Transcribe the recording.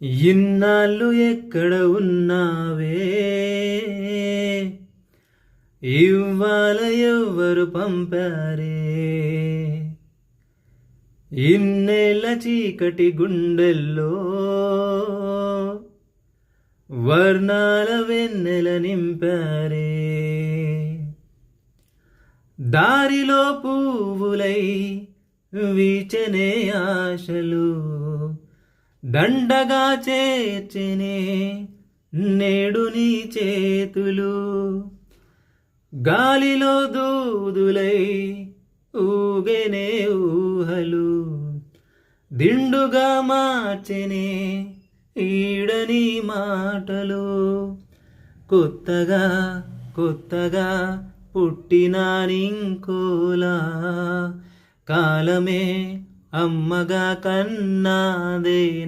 ఇన్నాళ్ళు ఎక్కడ ఉన్నావే, ఇవ్వాల ఎవ్వరు పంపారే, ఇన్నేళ్ళ చీకటి గుండెల్లో వర్ణాల వెన్నెల నింపారే. దారిలో పువ్వులై వీచనే ఆశలు దండగా చేర్చెనే నేడు నీ చేతులు. గాలిలో దూదులై ఊగెనే ఊహలు దిండుగా మార్చెనే ఈడని మాటలు. కొత్తగా కొత్తగా పుట్టినానింకోలా కాలమే అమ్మగా కన్నాదే.